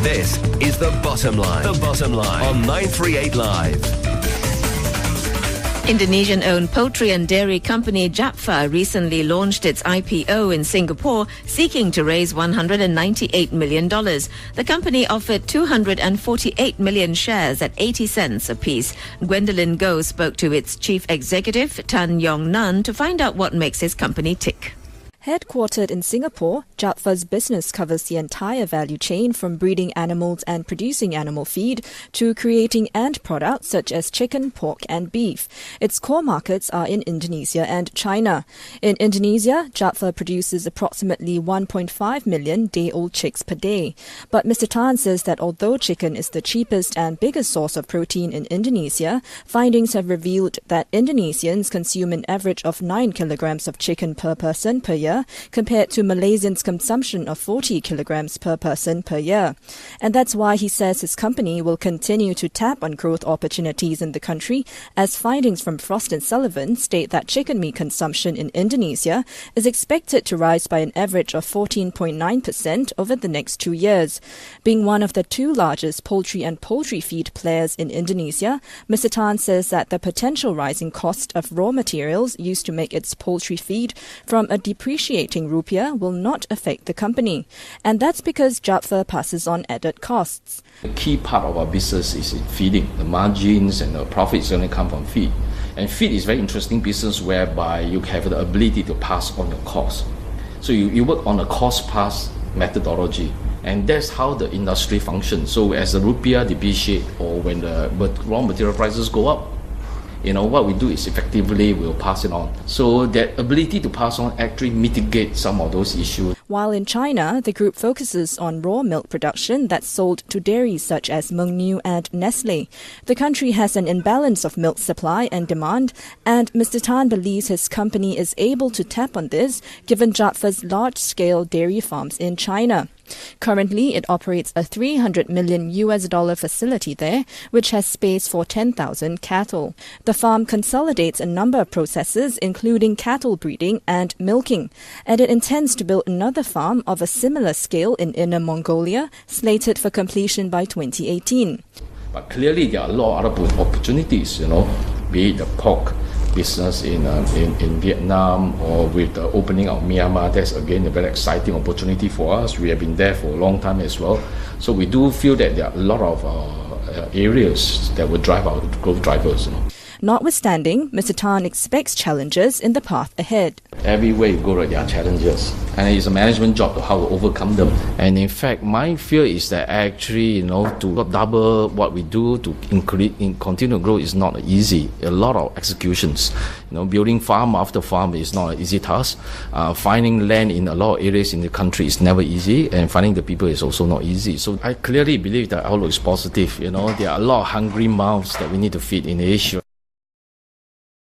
This is The Bottom Line. The Bottom Line on 938 Live. Indonesian-owned poultry and dairy company Japfa recently launched its IPO in Singapore, seeking to raise $198 million. The company offered 248 million shares at 80 cents apiece. Gwendolyn Goh spoke to its chief executive, Yong to find out what makes his company tick. Headquartered in Singapore, Japfa's business covers the entire value chain from breeding animals and producing animal feed to creating end products such as chicken, pork and beef. Its core markets are in Indonesia and China. In Indonesia, Japfa produces approximately 1.5 million day-old chicks per day. But Mr. Tan says that although chicken is the cheapest and biggest source of protein in Indonesia, findings have revealed that Indonesians consume an average of 9 kilograms of chicken per person per year, compared to Malaysians' consumption of 40 kilograms per person per year. And that's why he says his company will continue to tap on growth opportunities in the country, as findings from Frost & Sullivan state that chicken meat consumption in Indonesia is expected to rise by an average of 14.9% over the next 2 years. Being one of the two largest poultry and poultry feed players in Indonesia, Mr. Tan says that the potential rising cost of raw materials used to make its poultry feed from a depreciating rupiah will not affect the company. And that's because Japfa passes on added costs. The key part of our business is in feeding. The margins and the profit is going to come from feed. And feed is a very interesting business whereby you have the ability to pass on the cost. So you work on a cost-pass methodology. And that's how the industry functions. So as the rupiah depreciate or when the raw material prices go up, what we do is effectively we'll pass it on. So that ability to pass on actually mitigates some of those issues. While in China, the group focuses on raw milk production that's sold to dairies such as Mengniu and Nestle. The country has an imbalance of milk supply and demand, and Mr. Tan believes his company is able to tap on this given Japfa's large-scale dairy farms in China. Currently, it operates a $300 million facility there, which has space for 10,000 cattle. The farm consolidates a number of processes, including cattle breeding and milking, and it intends to build another farm of a similar scale in Inner Mongolia, slated for completion by 2018. But clearly, there are a lot of other opportunities, be it the pork business in Vietnam or with the opening of Myanmar. That's again a very exciting opportunity for us. We have been there for a long time as well. So we do feel that there are a lot of areas that will drive our growth drivers. Notwithstanding, Mr. Tan expects challenges in the path ahead. Everywhere you go, there are challenges. And it's a management job to how to overcome them. And in fact, my fear is that actually, to double what we do to continue to grow is not easy. A lot of executions. Building farm after farm is not an easy task. Finding land in a lot of areas in the country is never easy. And finding the people is also not easy. So I clearly believe that outlook is positive. There are a lot of hungry mouths that we need to feed in Asia.